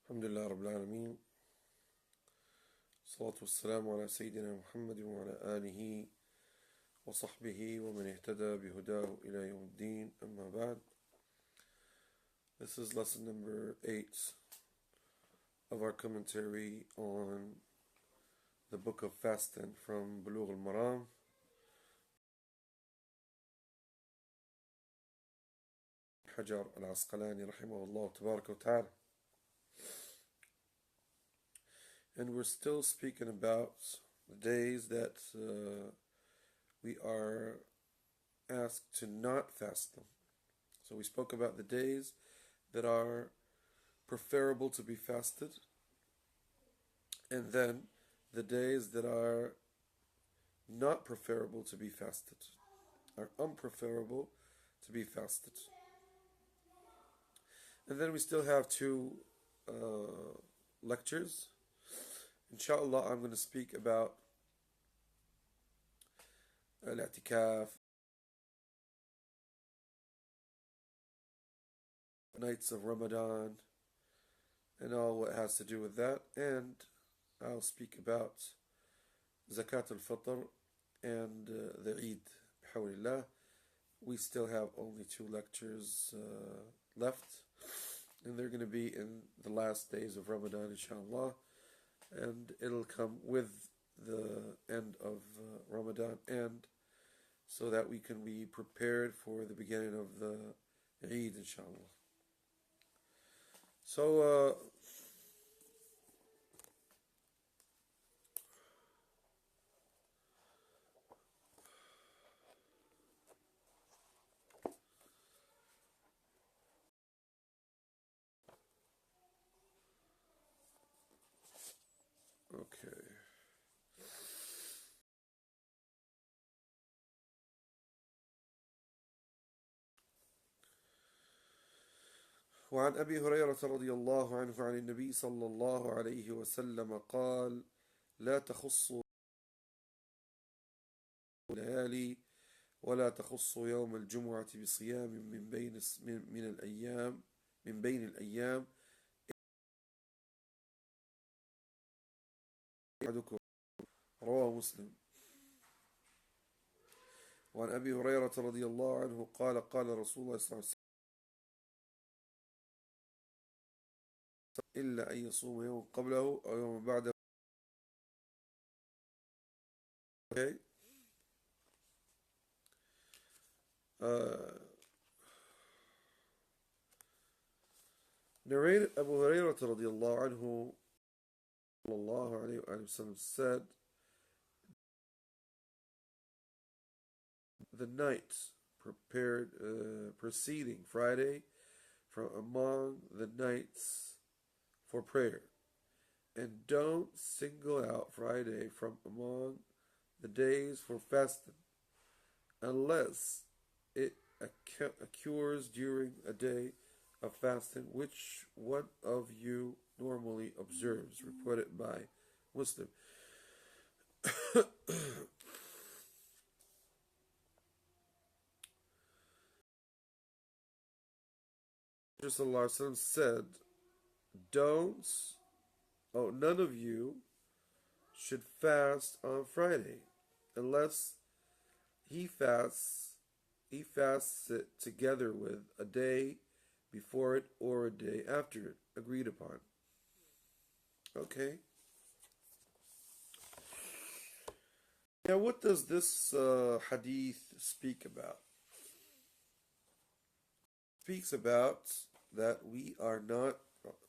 الحمد لله رب العالمين. الصلاة والسلام على سيدنا محمد وعلى آله وصحبه ومن اهتدى بهداه إلى يوم الدين. أما بعد. This is lesson number 8 of our commentary on the book of fasting from Bulugh al-Maram. Hajar al-Asqalani rahimahullah tabaraka wa ta'ala. And we're still speaking about the days that we are asked to not fast them. So we spoke about the days that are preferable to be fasted, and then the days that are not preferable to be fasted, are unpreferable to be fasted. And then we still have two lectures. Inshallah, I'm going to speak about al-i'tikaf, nights of Ramadan, and all what has to do with that. And I'll speak about Zakat al-Fitr and the Eid. Bihawlillah. We still have only two lectures left, and they're going to be in the last days of Ramadan, inshallah. And it'll come with the end of Ramadan, and so that we can be prepared for the beginning of the Eid, inshallah. So, okay. وعن أبي هريرة رضي الله عنه عن النبي صلى الله عليه وسلم قال: لا تخصوا الليالي ولا تخصوا يوم الجمعة بصيام من بين الأيام أحدكم. رواه مسلم. وعن أبي هريرة رضي الله عنه قال: قال رسول الله صلى الله عليه وسلم: إلا أن يصوم يوم قبله أو يوم بعده. Okay. Narrated Abu Hurairah radiallahu anhu sallallahu alayhi wa sallam said, the night prepared preceding Friday from among the nights for prayer, and don't single out Friday from among the days for fasting unless it occurs during a day of fasting which one of you normally observes. Reported by Muslim. Rasulullah said, none of you should fast on Friday unless he fasts it together with a day before it or a day after it, agreed upon. Okay. Now, what does this hadith speak about? It speaks about that we are not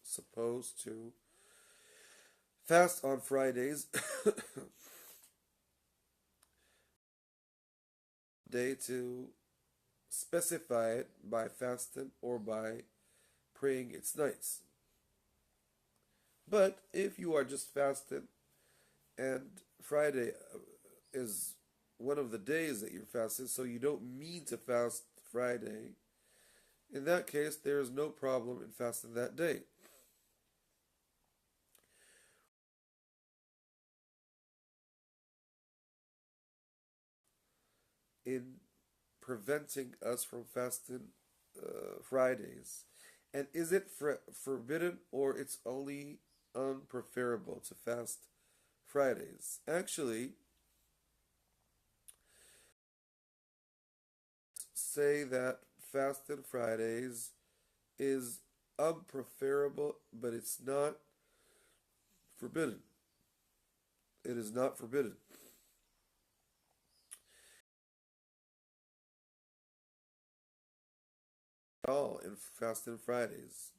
supposed to fast on Fridays day to specify it by fasting or by praying its nights. But if you are just fasting and Friday is one of the days that you're fasting, so you don't mean to fast Friday, in that case there is no problem in fasting that day. In preventing us from fasting Fridays And is it forbidden or it's only unpreferable to fast Fridays? Actually, say that fasted Fridays is unpreferable, but it's not forbidden. It is not forbidden. At all in fasted Fridays.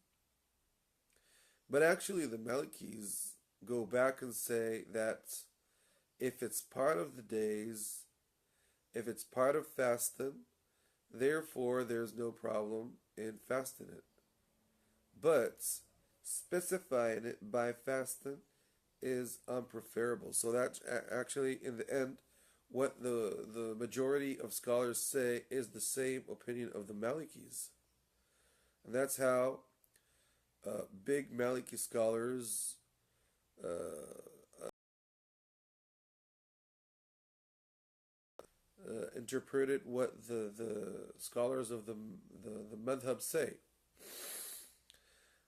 But actually, the Malikis go back and say that if it's part of the days, if it's part of fasting, therefore there's no problem in fasting it. But specifying it by fasting is unpreferable. So that's actually, in the end, what the majority of scholars say is the same opinion of the Malikis. And that's how big Maliki scholars interpreted what the scholars of the madhab say.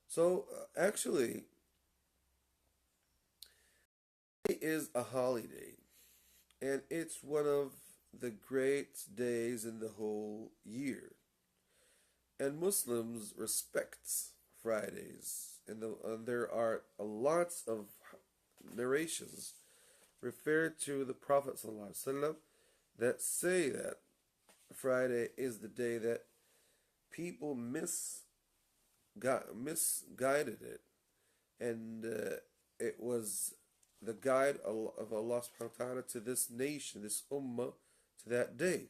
So actually, it is a holiday, and it's one of the great days in the whole year. And Muslims respect Fridays, and there are a lots of narrations referred to the Prophet ﷺ that say that Friday is the day that people misguided it, and it was the guide of Allah subhanahu wa ta'ala to this nation, this ummah, to that day.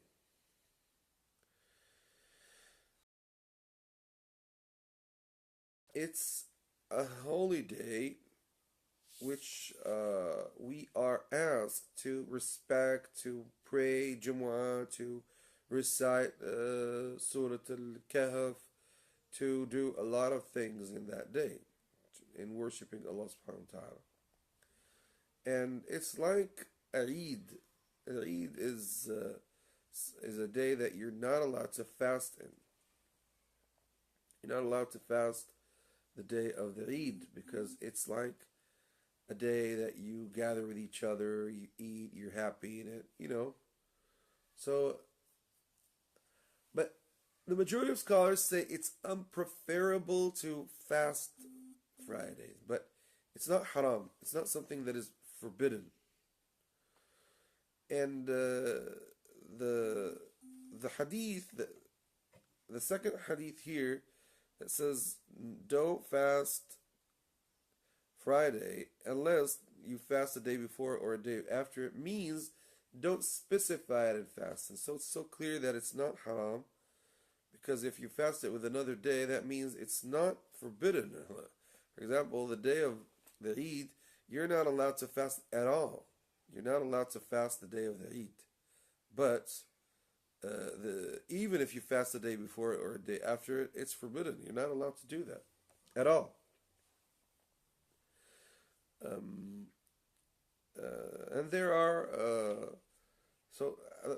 It's a holy day which we are asked to respect, to pray Jumu'ah, to recite Surah Al-Kahf, to do a lot of things in that day in worshiping Allah subhanahu wa ta'ala. And it's like Eid. Eid is a day that you're not allowed to fast in. You're not allowed to fast the day of the Eid because it's like a day that you gather with each other, you eat, you're happy in it. So, but the majority of scholars say it's unpreferable to fast Fridays, but it's not haram. It's not something that is forbidden. And the hadith, the second hadith here that says don't fast Friday unless you fast the day before or a day after, it means don't specify it in fasting. So it's so clear that it's not haram, because if you fast it with another day, that means it's not forbidden. For example, the day of the Eid, you're not allowed to fast at all. You're not allowed to fast the day of the Eid. But even if you fast the day before or a day after it, it's forbidden. You're not allowed to do that at all. And there are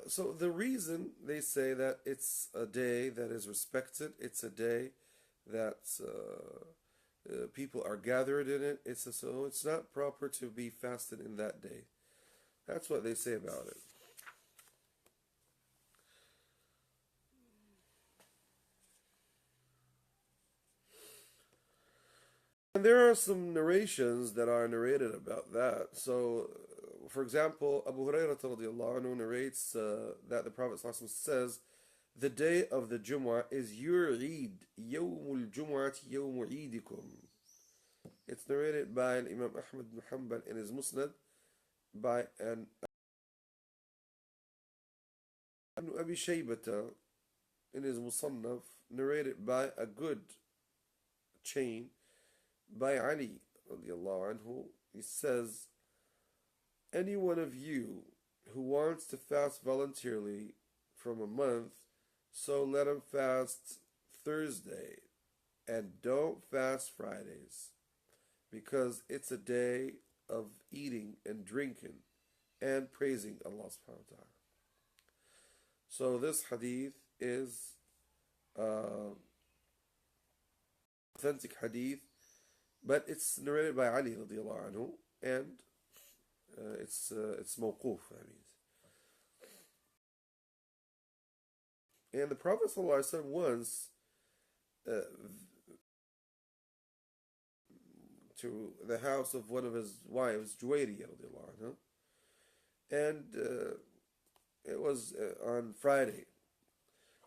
so the reason they say that it's a day that is respected, it's a day that people are gathered in it. So it's not proper to be fasted in that day. That's what they say about it. And there are some narrations that are narrated about that. So, for example, Abu Hurairah radiallahu anhu narrates that the Prophet ﷺ says, the day of the Jumu'ah is your Eid. Yawmul Jumu'ati yawmu Eidikum. It's narrated by Imam Ahmad bin Hanbal in his Musnad, by an Abi Shaybata in his Musannaf, narrated by a good chain by Ali radiallahu anhu. He says, any one of you who wants to fast voluntarily from a month, so let him fast Thursday and don't fast Fridays, because it's a day of eating and drinking and praising Allah subhanahu wa ta'ala. So this hadith is authentic hadith, but it's narrated by Ali radiallahu anhu, and it's mawquf, that means. And the Prophet ﷺ once uh, to the house of one of his wives, Juwayriyah radiallahu anha, and it was on Friday.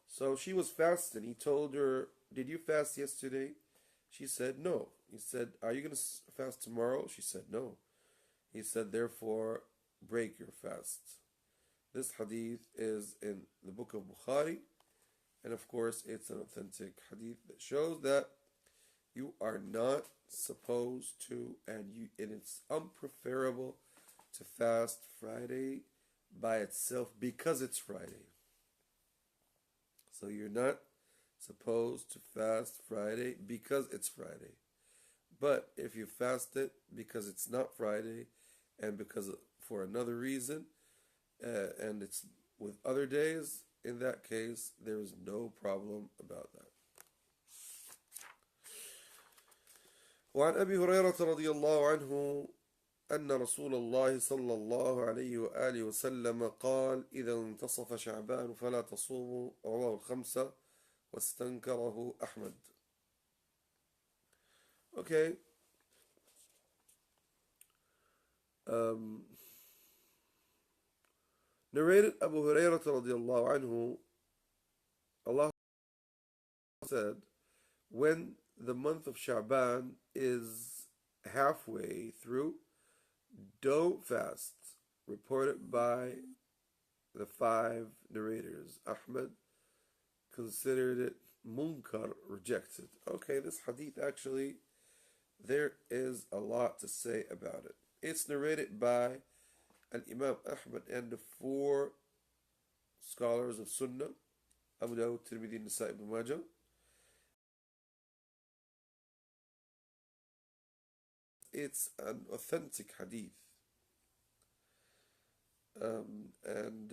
So she was fasting. He told her, "Did you fast yesterday?" She said, "No." He said, "Are you going to fast tomorrow?" She said, "No." He said, "Therefore, break your fast." This hadith is in the book of Bukhari, and of course, it's an authentic hadith that shows that you are not supposed to, and it's unpreferable to fast Friday by itself because it's Friday. So you're not supposed to fast Friday because it's Friday. But if you fast it because it's not Friday and because for another reason, and it's with other days, in that case, there is no problem about that. وعن أبي هريرة رضي الله عنه أن رسول الله صلى الله عليه وآله وسلم قال إذا انتصف شعبان فلا تصوموا رواه الخمسة واستنكره أحمد. Okay. Narrated Abu Hurairah radiallahu anhu, Allah said, when the month of Sha'ban is halfway through, don't fast. Reported by the five narrators. Ahmad considered it munkar, rejected. Okay, this hadith actually, there is a lot to say about it. It's narrated by Al-Imam Ahmad and the four scholars of Sunnah, Abu Dawud, Tirmidhi, Nasa'i, Ibn Majah. It's an authentic hadith. And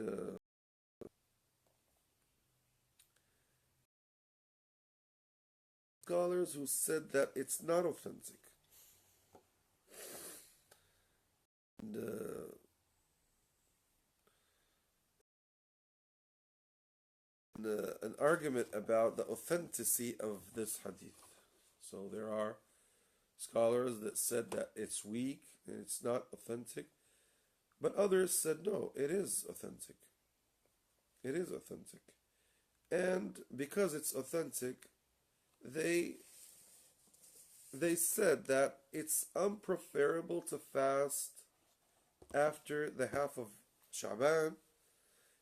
scholars who said that it's not authentic. And an argument about the authenticity of this hadith. So there are scholars that said that it's weak and it's not authentic, but others said no, it is authentic. It is authentic. And because it's authentic, they said that it's unpreferable to fast after the half of Sha'ban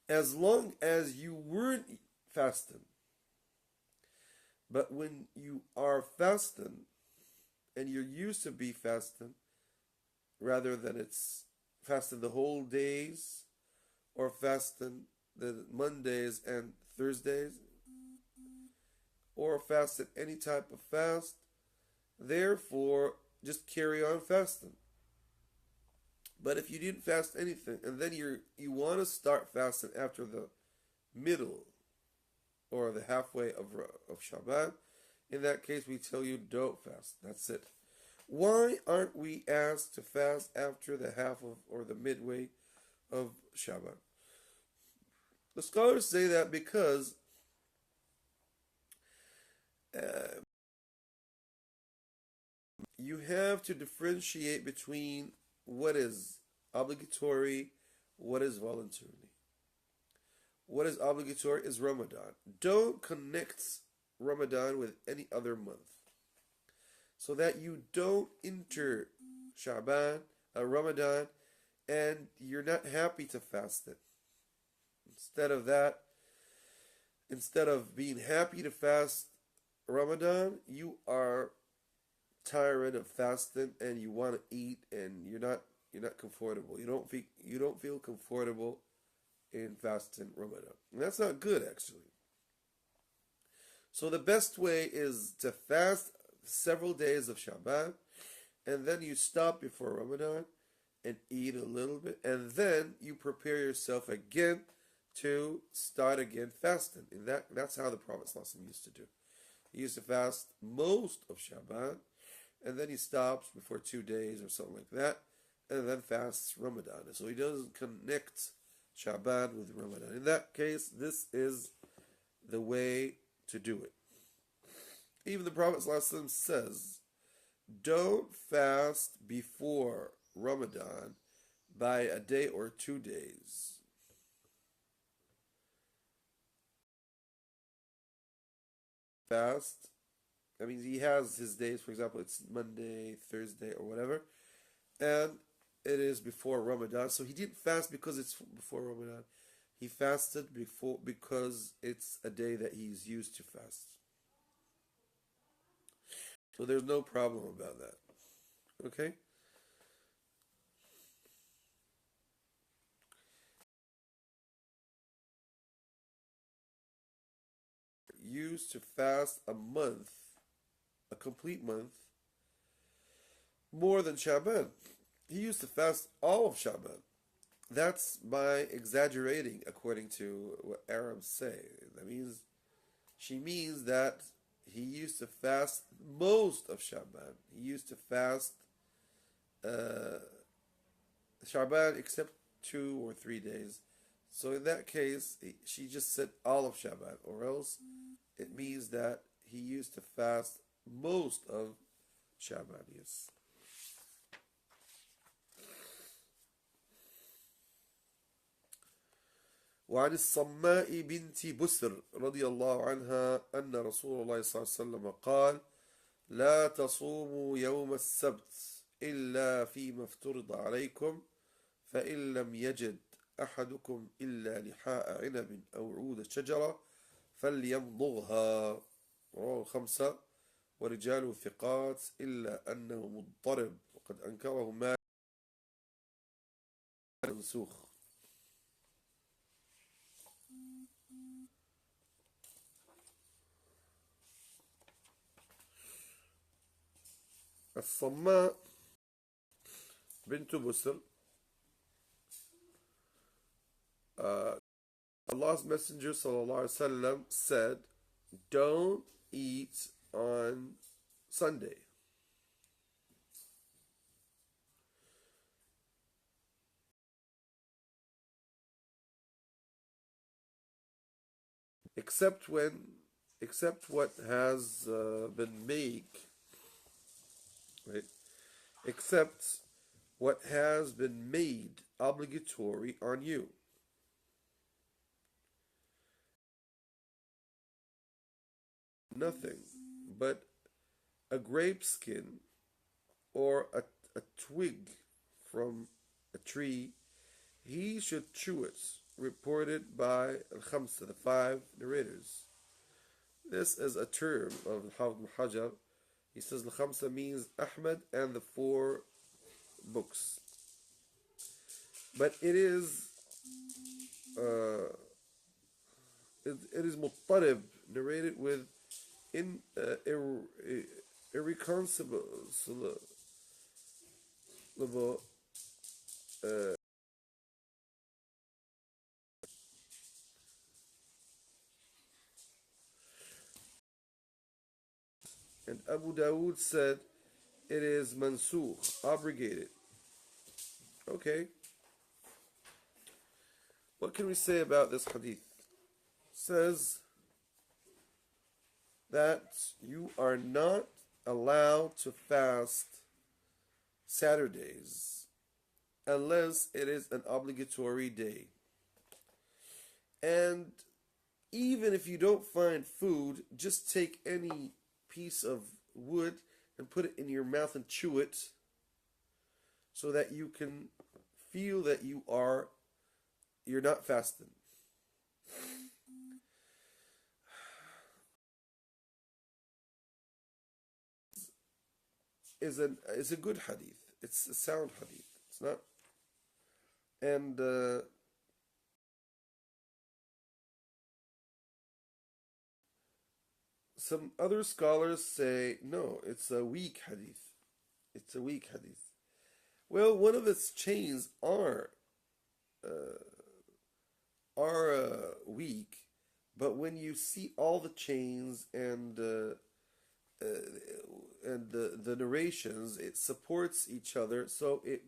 as long as you weren't fasting. But when you are fasting and you're used to be fasting, rather than it's fasting the whole days or fasting the Mondays and Thursdays, or fasting any type of fast, therefore just carry on fasting. But if you didn't fast anything and then you want to start fasting after the middle or the halfway of Shaban, in that case we tell you don't fast. That's it. Why aren't we asked to fast after the half of or the midway of Shaban? The scholars say that because you have to differentiate between what is obligatory, what is voluntary. What is obligatory is Ramadan. Don't connect Ramadan with any other month, so that you don't enter Ramadan, and you're not happy to fast it. Instead of that, instead of being happy to fast Ramadan, you are tired of fasting and you want to eat, and you're not comfortable. You don't feel comfortable in fasting Ramadan. And that's not good, actually. So the best way is to fast several days of Shaban, and then you stop before Ramadan and eat a little bit, and then you prepare yourself again to start again fasting. And that's how the Prophet ﷺ used to do. He used to fast most of Shaban, and then he stops before 2 days or something like that, and then fasts Ramadan. So he doesn't connect Shaban with Ramadan. In that case, this is the way to do it. Even the Prophet ﷺ says, don't fast before Ramadan by a day or 2 days. Fast, I mean, he has his days, for example, it's Monday, Thursday, or whatever, and it is before Ramadan. So he didn't fast because it's before Ramadan. He fasted before because it's a day that he's used to fast. So there's no problem about that. Okay? Used to fast a month, a complete month, more than Shaban. He used to fast all of Shaban. That's by exaggerating, according to what Arabs say. She means that he used to fast most of Shaban. He used to fast uh, Shaban except 2 or 3 days. So in that case, she just said all of Shaban, or else it means that he used to fast most of Shaban. Yes. وعن الصماء بنت بسر رضي الله عنها أن رسول الله صلى الله عليه وسلم قال لا تصوموا يوم السبت إلا فيما افترض عليكم فإن لم يجد أحدكم إلا لحاء عنب أو عود شجرة فليمضغها. رواه الخمسة ورجاله ثقات إلا أنه مضطرب وقد أنكره مالك منسوخ. الصماء بنت بسر, Allah's Messenger ﷺ said, don't eat on Sunday. Except what has been made, right? Except what has been made obligatory on you. Nothing but a grape skin or a twig from a tree, he should chew it, reported by Al-Khamsa, the five narrators. This is a term of Hafid Hajar. He says Al-Khamsa means Ahmad and the four books. But it is Muttarib, narrated with irreconcilable and Abu Dawood said it is mansukh, abrogated. Okay. What can we say about this hadith? It says that you are not allowed to fast Saturdays unless it is an obligatory day. And even if you don't find food, just take any piece of wood and put it in your mouth and chew it so that you can feel that you're not fasting. Is a good hadith. It's a sound hadith. It's not, and some other scholars say no, it's a weak hadith. It's a weak hadith. Well, one of its chains are weak, but when you see all the chains and and the narrations, it supports each other, so it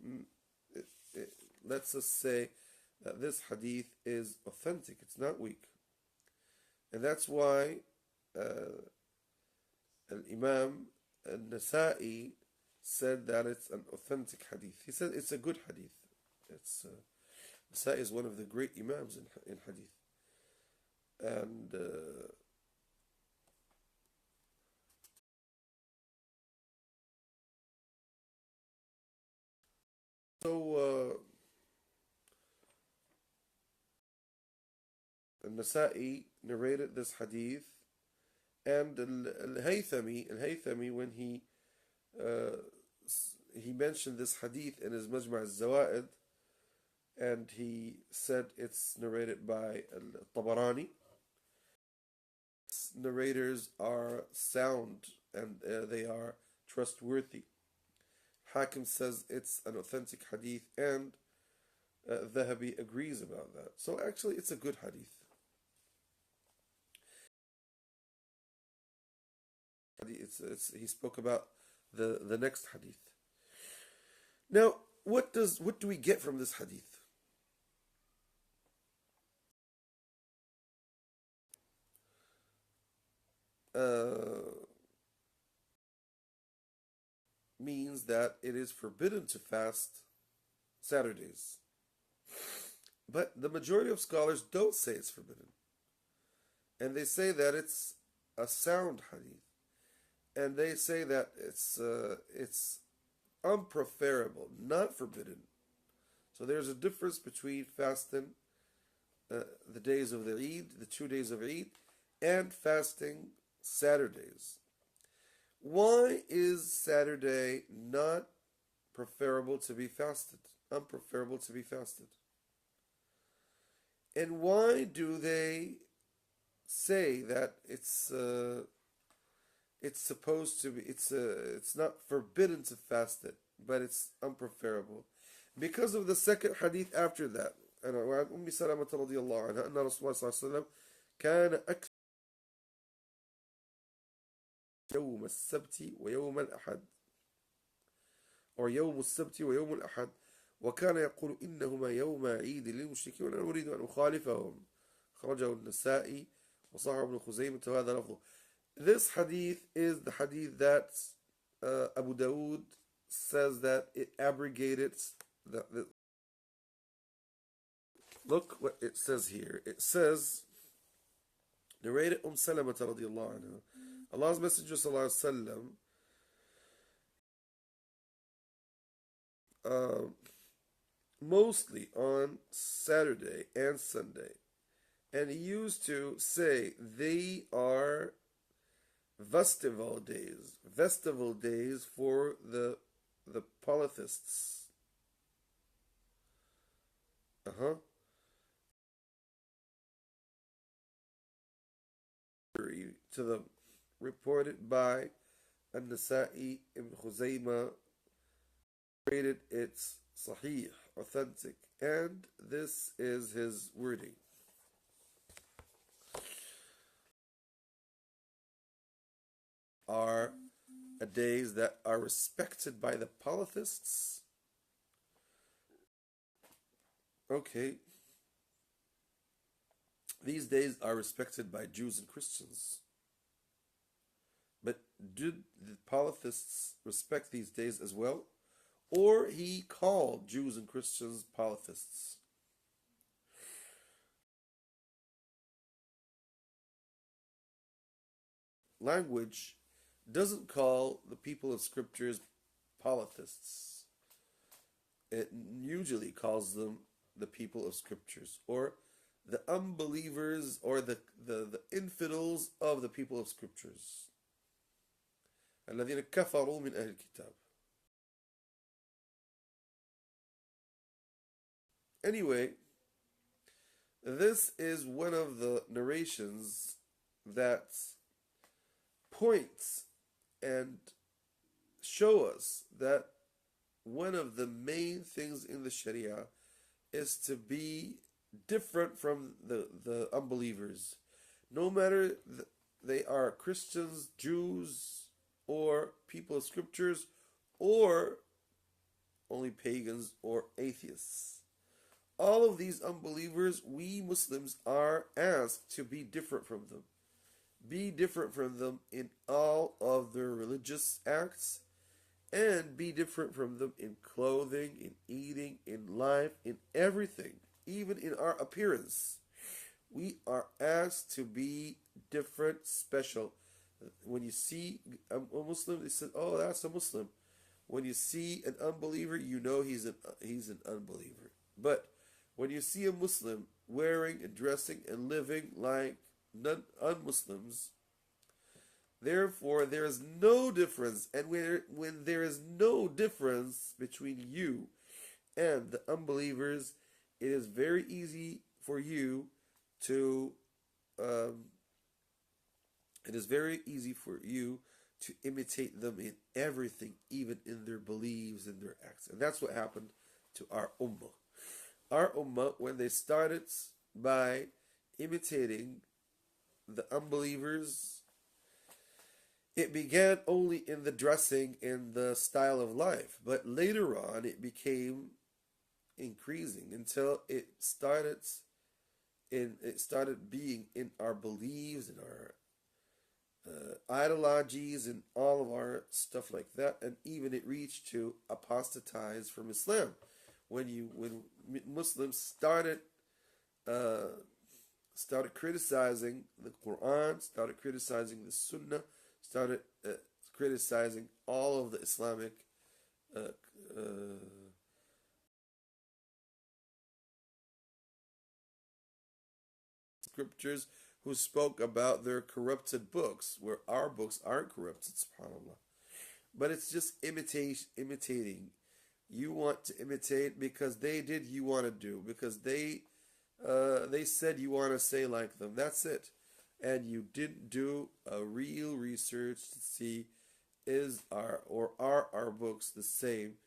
lets us say that this hadith is authentic, it's not weak. And that's why Al-Imam Al-Nasa'i said that it's an authentic hadith. He said it's a good hadith. It's Nasa'i is one of the great Imams in hadith. And so Al-Nasa'i narrated this hadith, and Al-Haythami, when he mentioned this hadith in his Majma' al-Zawaid, and he said it's narrated by Al-Tabarani. Narrators are sound and they are trustworthy. Hakim says it's an authentic hadith, and Dhahabi agrees about that. So actually it's a good hadith. He spoke about the next hadith. Now, what do we get from this hadith? Means that it is forbidden to fast Saturdays. But the majority of scholars don't say it's forbidden. And they say that it's a sound hadith. And they say that it's unpreferable, not forbidden. So there's a difference between fasting the days of the Eid, the 2 days of Eid, and fasting Saturdays. Why is Saturday not preferable to be fasted, unpreferable to be fasted? And why do they say that it's supposed to be, it's not forbidden to fast it, but it's unpreferable? Because of the second hadith after that. And وعن أم سلمة رضي الله عنها أن رسول الله صلى الله عليه وسلم كان أكثر يوم السبت ويوم الأحد، أو يوم السبت ويوم الأحد، وكان يقول إنهما يوم عيد للمشركين وأنا أريد أن أخالفهم. خرجه النسائي وصححه ابن خزيمة وهذا لفظه. This hadith is the hadith that Abu Dawood says that it abrogated Look what it says here. It says, narrated Salamah radiallahu anha, Allah's Messenger sallallahu alaihi wasallam, mostly on Saturday and Sunday, and he used to say they are festival days for the polytheists. To the reported by An-Nasa'i, Ibn Khuzaymah rated it's sahih, authentic, and this is his wording. Are days that are respected by the polytheists. Okay. These days are respected by Jews and Christians. But did the polytheists respect these days as well? Or he called Jews and Christians polytheists? Language doesn't call the people of scriptures polytheists. It usually calls them the people of scriptures, or the unbelievers, or the infidels of the people of scriptures. الذين كفروا من أهل الكتاب. Anyway, this is one of the narrations that points and show us that one of the main things in the Sharia is to be different from the unbelievers. No matter they are Christians, Jews, or people of scriptures, or only pagans or atheists. All of these unbelievers, we Muslims are asked to be different from them. Be different from them in all of their religious acts, and be different from them in clothing, in eating, in life, in everything, even in our appearance. We are asked to be different, special. When you see a Muslim, they say, "Oh, that's a Muslim." When you see an unbeliever, you know he's an unbeliever. But when you see a Muslim wearing and dressing and living like non-Muslims, therefore there is no difference. And when there is no difference between you and the unbelievers, it is very easy for you to imitate them in everything, even in their beliefs and their acts. And that's what happened to our ummah. Our ummah, when they started by imitating the unbelievers, it began only in the dressing and the style of life. But later on, it became increasing until it started being in our beliefs, in our ideologies, and all of our stuff like that, and even it reached to apostatize from Islam. When Muslims started criticizing the Quran, started criticizing the Sunnah, started criticizing all of the Islamic scriptures, who spoke about their corrupted books, where our books aren't corrupted, subhanAllah. But it's just imitating. You want to imitate because they did, you want to do. Because they said you want to say like them. That's it. And you didn't do a real research to see are our books the same?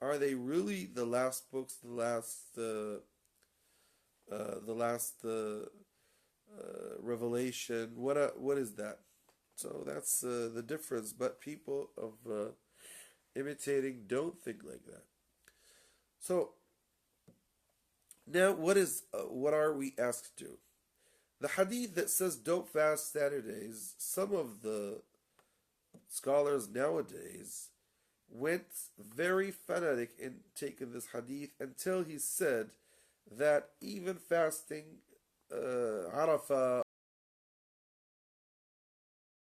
Are they really the last books, the last revelation? What is that? So that's the difference. But people of imitating don't think like that. So now, what are we asked to do? The hadith that says don't fast Saturdays, some of the scholars nowadays went very fanatic in taking this hadith until he said that even fasting Arafah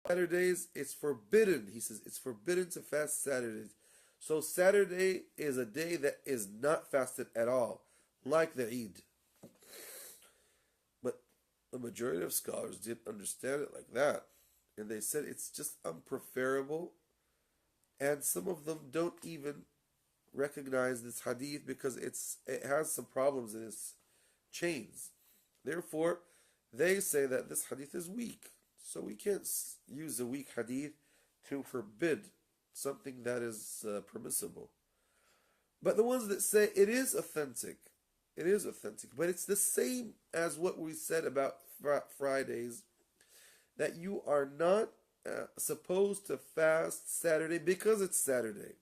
Saturdays, it's forbidden. He says it's forbidden to fast Saturdays. So Saturday is a day that is not fasted at all, like the Eid. But the majority of scholars didn't understand it like that. And they said it's just unpreferable. And some of them don't even recognize this hadith because it has some problems in its chains. Therefore, they say that this hadith is weak. So we can't use a weak hadith to forbid something that is permissible. But the ones that say it is authentic, but it's the same as what we said about Fridays, that you are not supposed to fast Saturday because it's Saturday.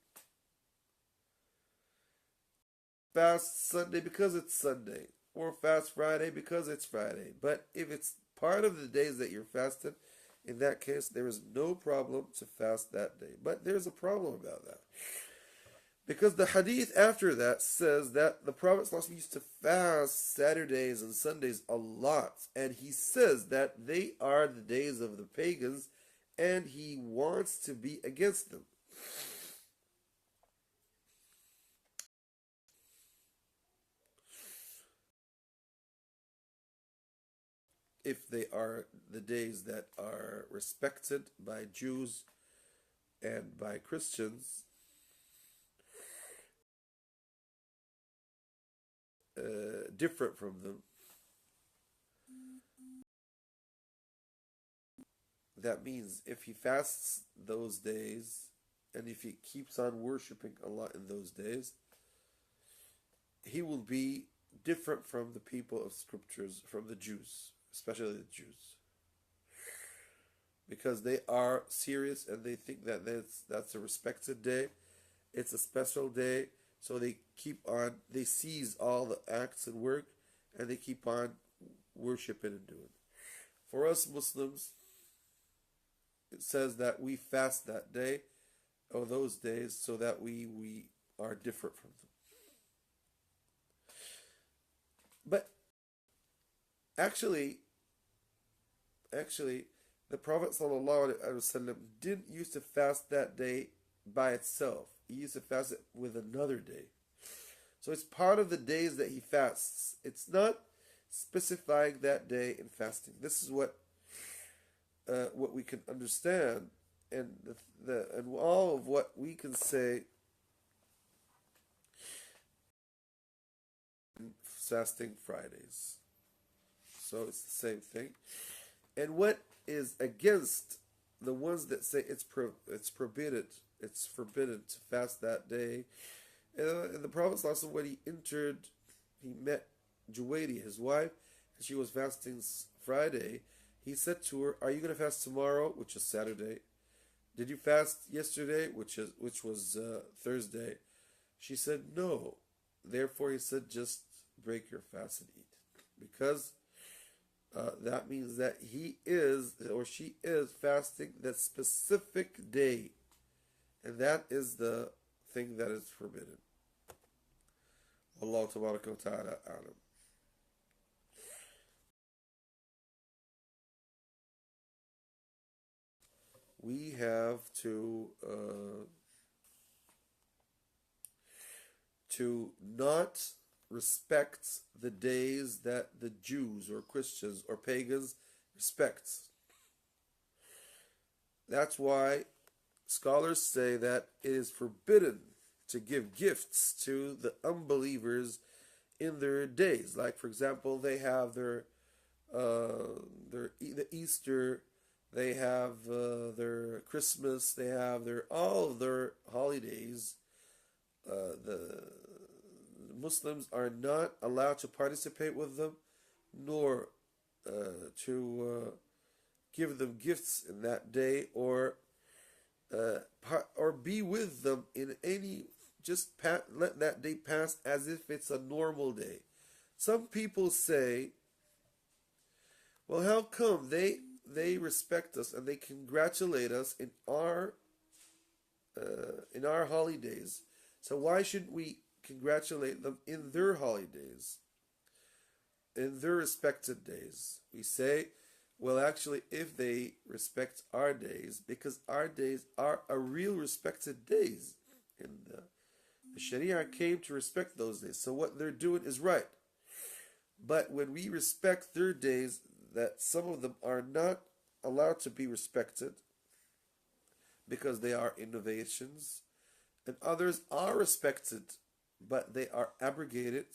Fast Sunday because it's Sunday. Or fast Friday because it's Friday. But if it's part of the days that you're fasting, in that case, there is no problem to fast that day. But there's a problem about that. Because the hadith after that says that the Prophet ﷺ used to fast Saturdays and Sundays a lot. And he says that they are the days of the pagans, and he wants to be against them. If they are the days that are respected by Jews and by Christians, different from them, that means if he fasts those days and if he keeps on worshiping Allah in those days, he will be different from the people of scriptures, from the Jews, especially the Jews. because they are serious and they think that that's a respected day. It's a special day, so they seize all the acts and work, and they keep on worshiping and doing. For us Muslims, it says that we fast that day or those days so that we are different from them. But actually, the Prophet ﷺ didn't used to fast that day by itself. He used to fast it with another day. So it's part of the days that he fasts. It's not specifying that day in fasting. This is what we can understand, and and all of what we can say fasting Fridays. So it's the same thing. And what is against the ones that say it's forbidden to fast that day? And the Prophet ﷺ, when he entered, he met Juwairi, his wife, and she was fasting Friday. He said to her, "Are you going to fast tomorrow, which is Saturday? Did you fast yesterday, which was Thursday?" She said, "No." Therefore, he said, "Just break your fast and eat," because that means that he is or she is fasting that specific day, and that is the thing that is forbidden. Allah tabaraka wa ta'ala a'lam. We have to not respect the days that the Jews or Christians or pagans respect. That's why scholars say that it is forbidden to give gifts to the unbelievers in their days. Like, for example, they have the Easter, they have their Christmas, they have all of their holidays. The Muslims are not allowed to participate with them, nor to give them gifts in that day, or be with them in any. Just let that day pass as if it's a normal day. Some people say, "Well, how come they respect us and they congratulate us in our holidays? So why shouldn't we congratulate them in their holidays, in their respected days?" We say, well, actually, if they respect our days, because our days are a real respected days, and the Sharia came to respect those days. So what they're doing is right. But when we respect their days, that some of them are not allowed to be respected because they are innovations, and others are respected, but they are abrogated.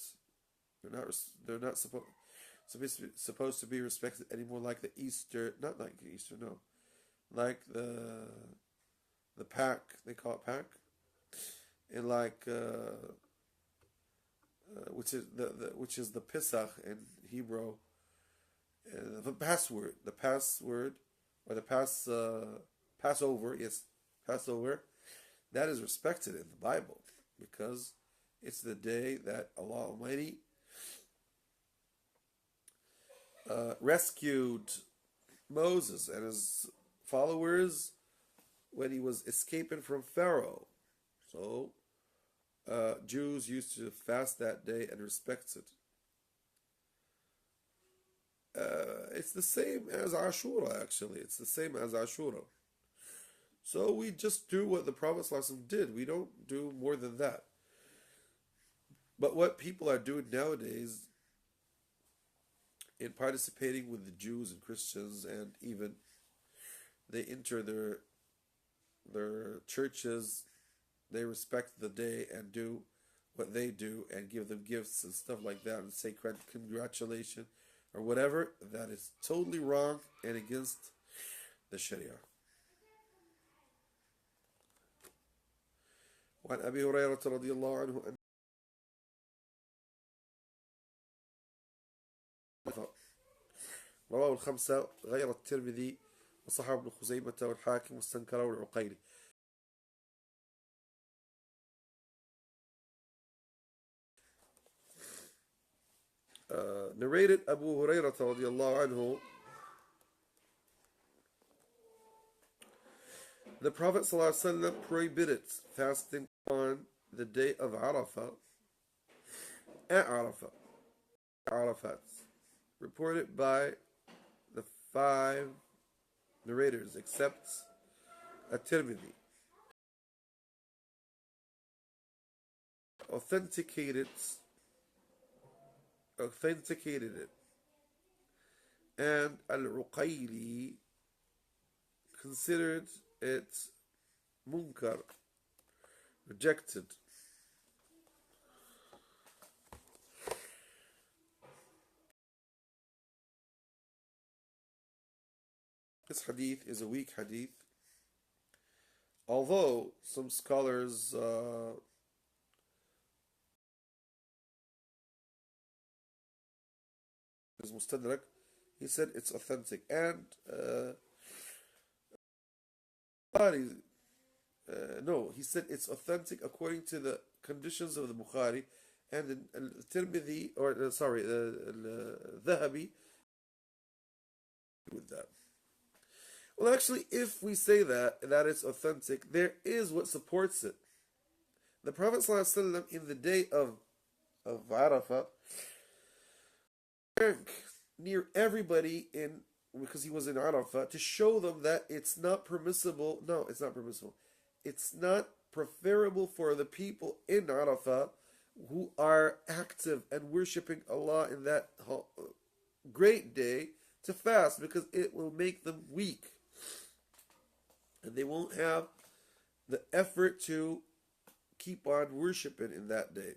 They're not supposed to be respected anymore, like the Easter, not like Easter, no, like the Pac, they call it Pac, and like which is the Pesach in Hebrew, the password or the Passover, yes, Passover, that is respected in the Bible because it's the day that Allah Almighty rescued Moses and his followers when he was escaping from Pharaoh. So Jews used to fast that day and respect it. It's the same as Ashura, actually. It's the same as Ashura. So we just do what the Prophet ﷺ did. We don't do more than that. But what people are doing nowadays in participating with the Jews and Christians, and even they enter their churches, they respect the day and do what they do and give them gifts and stuff like that and say congratulations or whatever, that is totally wrong and against the Sharia. وعن أبي هريرة رضي الله عنه أن رواه الخمسة غير الترمذي وصححه ابن خزيمة والحاكم واستنكره العقيلي. Narrated Abu Hurairah radiallahu anhu, the Prophet ﷺ prohibited fasting on the day of Arafah, at Arafat, reported by the 5 narrators except At-Tirmidhi. Authenticated it, and Al-Uqayli considered it munkar, rejected. This hadith is a weak hadith, although some scholars is Mustadrak, he said it's authentic, and no, he said it's authentic according to the conditions of the Bukhari, and the Tirmidhi, or Dhahabi with that. Well, actually, if we say that it's authentic, there is what supports it. The Prophet ﷺ in the day of Arafah drank near everybody because he was in Arafah, to show them that it's not permissible. No, it's not permissible. It's not preferable for the people in Arafah who are active and worshipping Allah in that great day to fast, because it will make them weak and they won't have the effort to keep on worshipping in that day,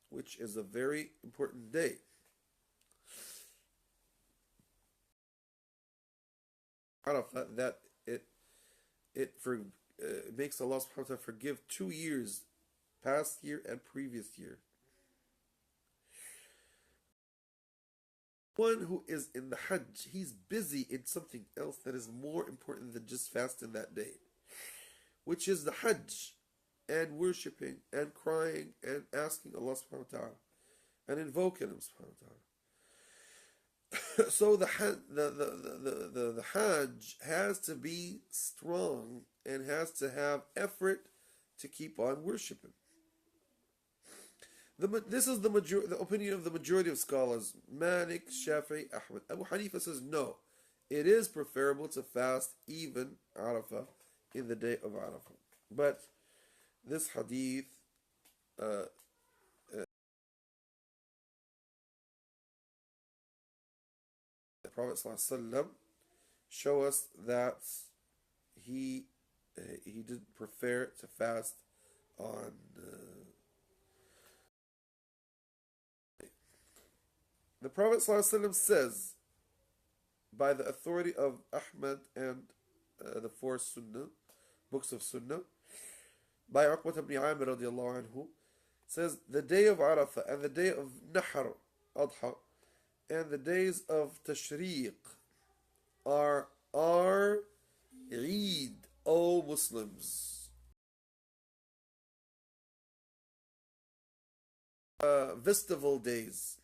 which is a very important day. Arafah, that it makes Allah subhanahu wa ta'ala forgive 2 years, past year and previous year. One who is in the Hajj, he's busy in something else that is more important than just fasting that day, which is the Hajj, and worshipping and crying and asking Allah subhanahu wa ta'ala and invoking Him subhanahu wa ta'ala. So the Hajj has to be strong and has to have effort to keep on worshipping. This is the opinion of the majority of scholars: Malik, Shafi'i, Ahmad. Abu Hanifa says no, it is preferable to fast even Arafah, in the day of Arafah. But this hadith the Prophet ﷺ show us that he didn't prefer to fast on the Prophet ﷺ says, by the authority of Ahmad and the 4 books of Sunnah, by Uqbah ibn Amir radiallahu anhu, says the day of Arafah and the day of Nahr, Adha, and the days of Tashriq are Eid, O Muslims. Festival days.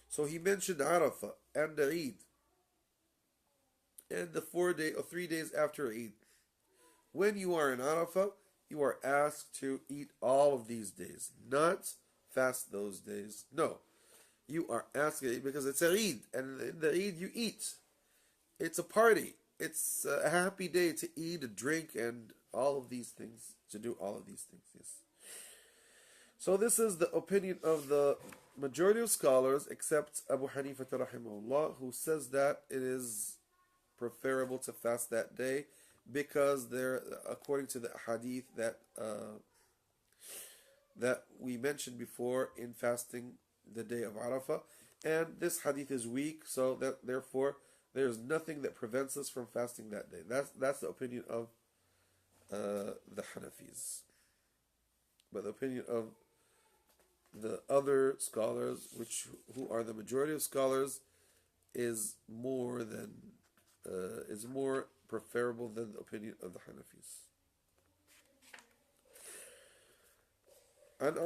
So he mentioned Arafah and the Eid and the 3 days after Eid. When you are in Arafah, you are asked to eat all of these days, not fast those days. No, you are asked to eat because it's a Eid, and in the Eid you eat. It's a party. It's a happy day to eat, drink, and all of these things, to do all of these things, yes. So this is the opinion of the majority of scholars, except Abu Hanifa rahimahullah, who says that it is preferable to fast that day, because they're, according to the hadith that we mentioned before in fasting the day of Arafah, and this hadith is weak, so that therefore there's nothing that prevents us from fasting that day. That's the opinion of the Hanafis. But the opinion of the other scholars, who are the majority of scholars, is more than is more preferable than the opinion of the Hanafis. عن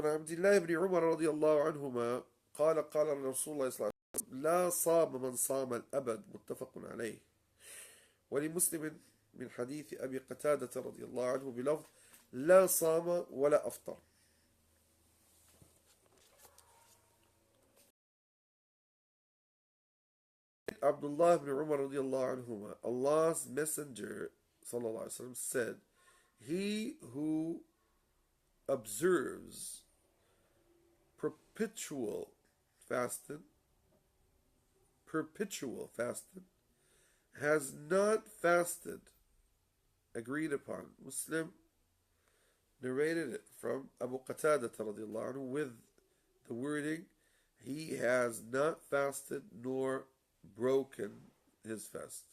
عبد الله بن عمر رضي الله عنهما قال رسول الله صلى الله عليه وسلم لا صام من صام الأبد متفق عليه. ولمسلم من حديث أبي قتادة رضي الله عنه بلفظ لا صام ولا أفطر. Abdullah ibn Umar radiallahu anhuma, Allah's Messenger sallallahu alaihi wasallam said, "He who observes perpetual fasting, has not fasted." Agreed upon. Muslim narrated it from Abu Qatada radiallahu anhu with the wording, "He has not fasted nor broken his fast."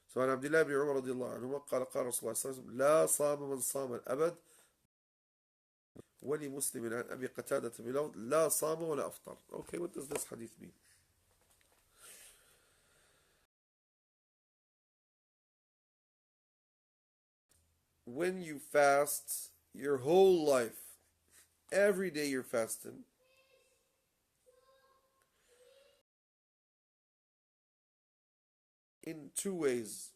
So عن عبد الله بن عمر رضي الله عنهما قال رسول الله صلى الله عليه وسلم لا صام من صام الأبد. ولمسلم عن أبي قتادة بلفظ لا صام ولا أفطر. Okay, what does this hadith mean? When you fast your whole life, every day you're fasting, in two ways.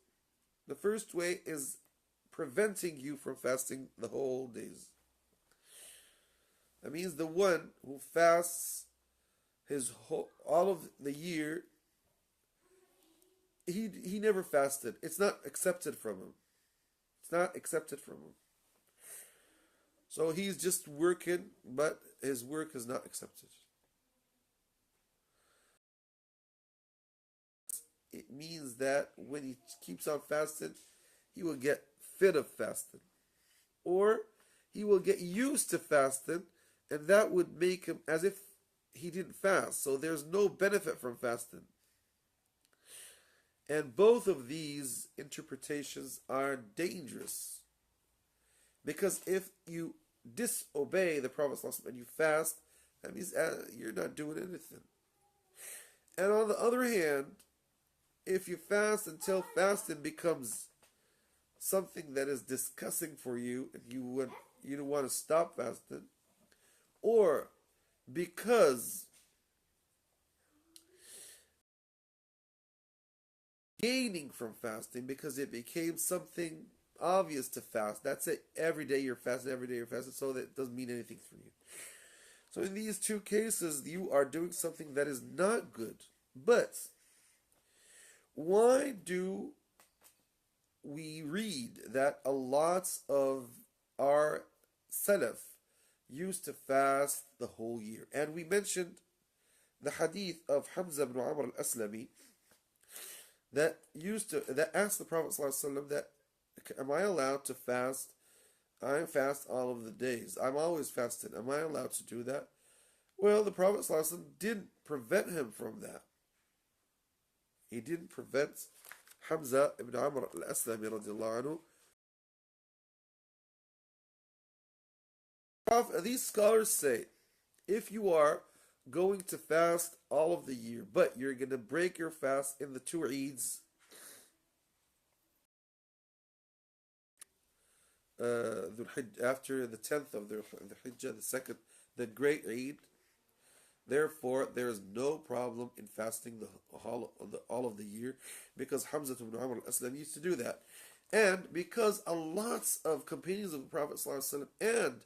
The first way is preventing you from fasting the whole days. That means the one who fasts all of the year, he never fasted. It's not accepted from him. It's not accepted from him. So he's just working, but his work is not accepted. It means that when he keeps on fasting, he will get fit of fasting. Or he will get used to fasting, and that would make him as if he didn't fast. So there's no benefit from fasting. And both of these interpretations are dangerous. Because if you disobey the Prophet ﷺ and you fast, that means you're not doing anything. And on the other hand, if you fast until fasting becomes something that is disgusting for you and you don't want to stop fasting, or because gaining from fasting because it became something obvious to fast, that's it, every day you're fasting, so that doesn't mean anything for you. So in these two cases, you are doing something that is not good. But why do we read that a lot of our Salaf used to fast the whole year? And we mentioned the hadith of Hamza ibn Amr al-Aslami that asked the Prophet ﷺ that, am I allowed to fast? I fast all of the days. I'm always fasting. Am I allowed to do that? Well, the Prophet ﷺ didn't prevent him from that. He didn't prevent Hamza ibn Amr al-Aslami radiallahu anhu. These scholars say, if you are going to fast all of the year, but you're going to break your fast in the two Eids, after the 10th of the Hijjah, the great Eid, therefore there is no problem in fasting all of the year, because Hamza ibn Amr al-Aslam used to do that. And because a lot of companions of the Prophet ﷺ and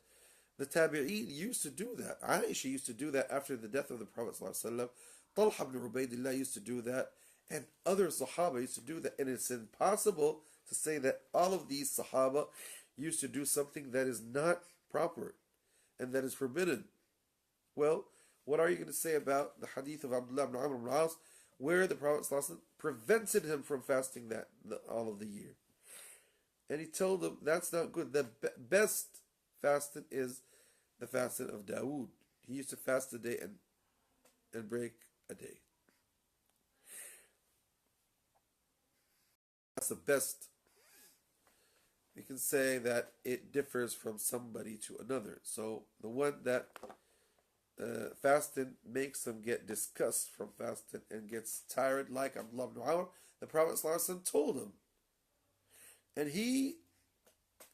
the Tabi'een used to do that. Aisha used to do that after the death of the Prophet ﷺ. Talha ibn Ubaidillah used to do that. And other Sahaba used to do that. And it's impossible to say that all of these Sahaba used to do something that is not proper and that is forbidden. Well, what are you going to say about the hadith of Abdullah ibn Amr ibn al-As, where the Prophet ﷺ prevented him from fasting all of the year? And he told him that's not good. The best fasting is the fasting of Dawood. He used to fast a day and break a day. That's the best. We can say that it differs from somebody to another. So the one that fasting makes him get disgust from fasting and gets tired, like Abdullah ibn Umar, the Prophet ﷺ told him. And he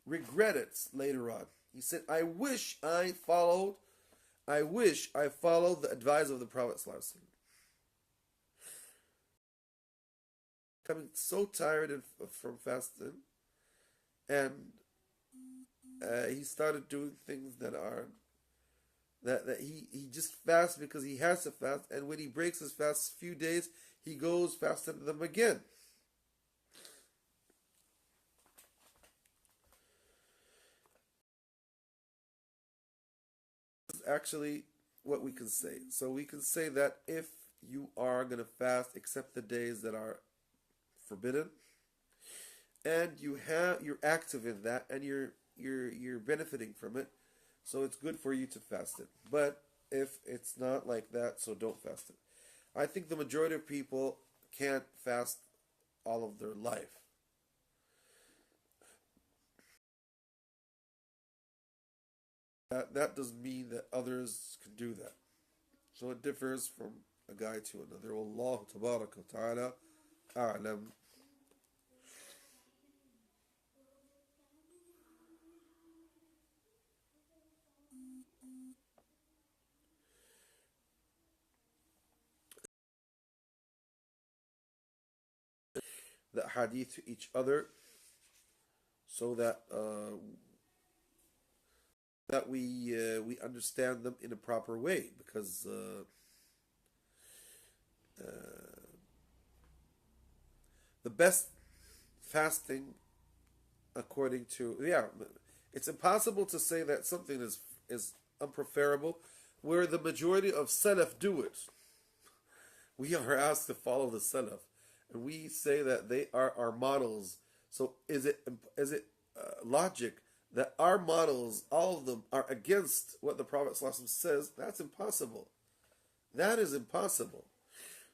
regretted later on. He said, I wish I followed the advice of the Prophet ﷺ. Becoming so tired from fasting, and he started doing things that he just fasts because he has to fast, and when he breaks his fast few days, he goes fasting them again. This is actually what we can say. So we can say that if you are going to fast except the days that are forbidden, and you're active in that, and you're benefiting from it, so it's good for you to fast it. But if it's not like that, so don't fast it. I think the majority of people can't fast all of their life. That doesn't mean that others can do that. So it differs from a guy to another. Wallahu tabaraka wa ta'ala a'lam. The hadith to each other, so that we understand them in a proper way, because the best fasting, according to, it's impossible to say that something is unpreferable where the majority of Salaf do it. We are asked to follow the Salaf, and we say that they are our models. So is it logic that our models, all of them, are against what the Prophet ﷺ says? That's impossible. That is impossible.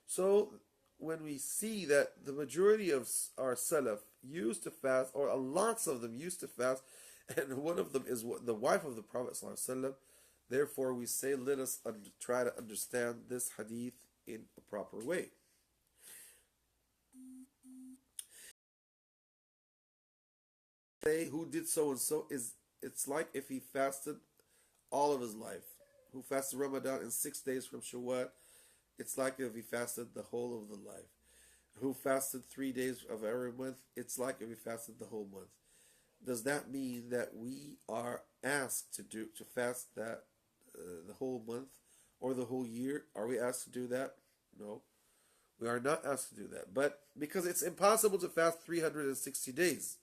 So when we see that the majority of our Salaf used to fast, or lots of them used to fast, and one of them is the wife of the Prophet ﷺ, therefore we say, let us try to understand this hadith in a proper way. Say who did so and so, it's like if he fasted all of his life. Who fasted Ramadan in 6 days from Shawwal, it's like if he fasted the whole of the life. Who fasted 3 days of every month, it's like if he fasted the whole month. Does that mean that we are asked to fast that the whole month or the whole year? Are we asked to do that? No, we are not asked to do that. But because it's impossible to fast 360 days.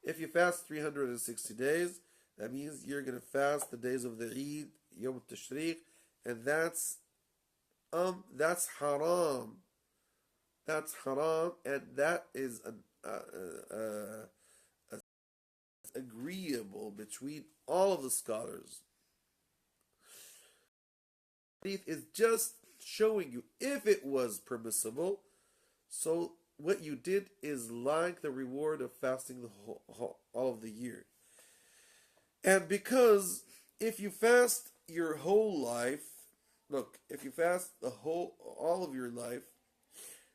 If you fast 360 days, that means you're going to fast the days of the Eid, Yom Tashriq, and that's haram. That's haram, and that is agreeable between all of the scholars. Hadith is just showing you if it was permissible, so what you did is like the reward of fasting all of the year. And because if you fast your whole life, look, if you fast all of your life,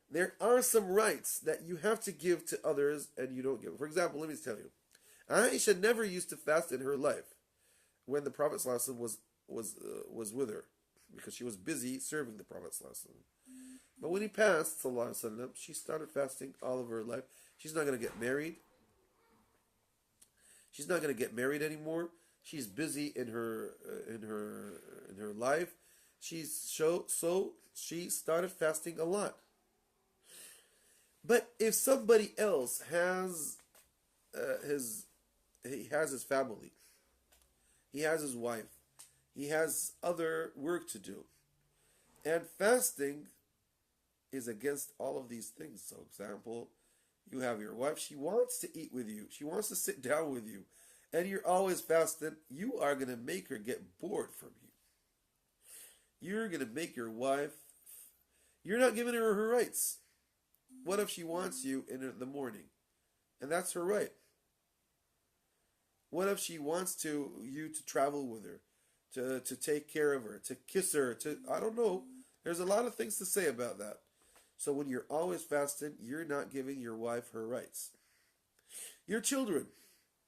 there are some rights that you have to give to others and you don't give. For example, let me tell you, Aisha never used to fast in her life when the Prophet ﷺ was with her, because she was busy serving the Prophet ﷺ. But when he passed, ﷺ, she started fasting all of her life. She's not going to get married. She's not going to get married anymore. She's busy in her life. So she started fasting a lot. But if somebody else has he has his family, he has his wife, he has other work to do, and fasting is against all of these things. So, example, you have your wife, she wants to eat with you, she wants to sit down with you, and you're always fasting, you are going to make her get bored from you. You're going to make your wife, you're not giving her rights. What if she wants you in the morning? And that's her right. What if she wants you to travel with her, to take care of her, to kiss her, to, I don't know. There's a lot of things to say about that. So when you're always fasting, you're not giving your wife her rights. Your children,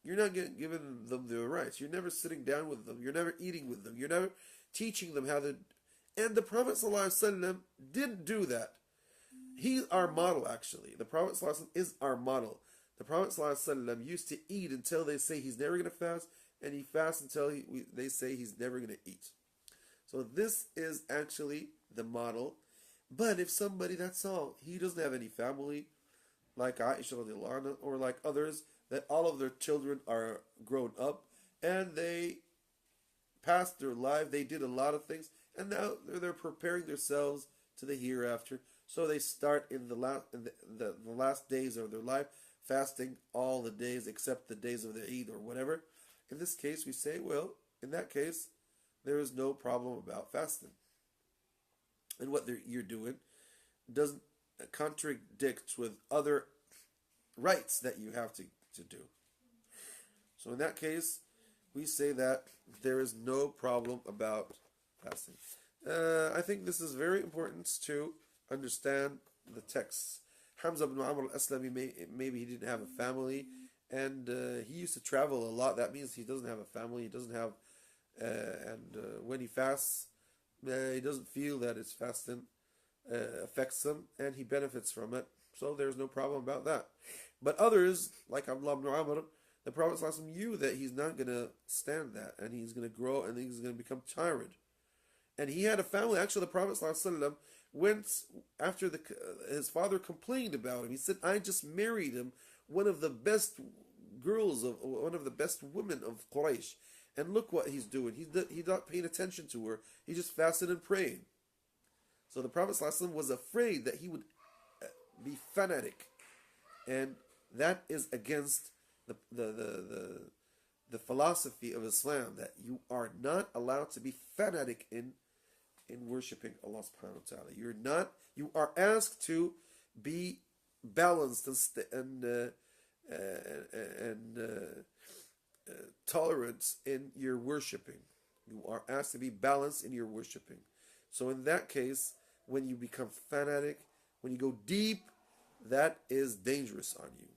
you're not giving them their rights. You're never sitting down with them. You're never eating with them. You're never teaching them how to. And the Prophet ﷺ didn't do that. He's our model, actually. The Prophet ﷺ is our model. The Prophet ﷺ used to eat until they say he's never going to fast, and he fasts until they say he's never going to eat. So this is actually the model. But if somebody, that's all, he doesn't have any family, like Aisha radiallahu anha, or like others, that all of their children are grown up, and they passed their life, they did a lot of things, and now they're preparing themselves to the hereafter. So they start in the last days of their life, fasting all the days except the days of the Eid or whatever. In this case, we say, well, in that case, there is no problem about fasting. And what you're doing doesn't contradict with other rights that you have to do. So in that case, we say that there is no problem about fasting. I think this is very important to understand the texts. Hamza ibn Amr al-Aslami, maybe he didn't have a family, and he used to travel a lot. That means he doesn't have a family. He doesn't have, when he fasts, he doesn't feel that his fasting affects him, and he benefits from it. So there's no problem about that. But others, like Abdullah ibn Amr, the Prophet ﷺ knew that he's not going to stand that, and he's going to grow, and he's going to become tired. And he had a family. Actually, the Prophet ﷺ went after his father complained about him. He said, I just married him, one of the best girls, one of the best women of Quraysh. And look what he's doing. He's not paying attention to her. He just fasted and prayed. So the Prophet ﷺ was afraid that he would be fanatic. And that is against the philosophy of Islam, that you are not allowed to be fanatic in worshiping Allah subhanahu wa ta'ala. You are asked to be balanced and tolerant in your worshiping. You are asked to be balanced in your worshiping. So in that case, when you become fanatic, when you go deep, that is dangerous on you,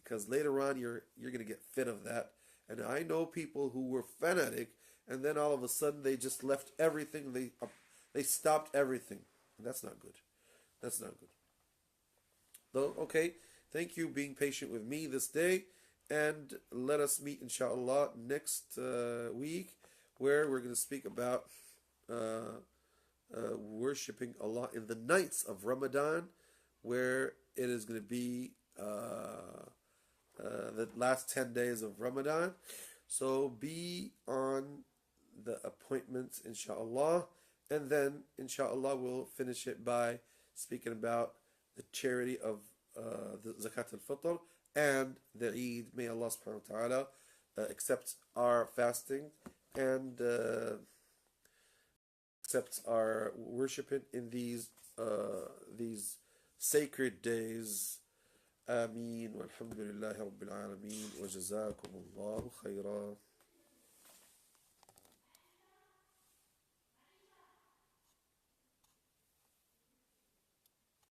because later on you're going to get fit of that. And I know people who were fanatic, and then all of a sudden they just left everything. They stopped everything, and that's not good. That's not good. Though, okay, thank you being patient with me this day, and let us meet inshallah next week, where we're going to speak about worshipping Allah in the nights of Ramadan, where it is going to be the last 10 days of Ramadan. So be on the appointment, inshallah, and then inshallah we'll finish it by speaking about the charity of the Zakat al-Fitr and the Eid. May Allah subhanahu wa ta'ala accept our fasting and accept our worshiping in these sacred days. آمين والحمد لله رب العالمين وجزاكم الله خيرا.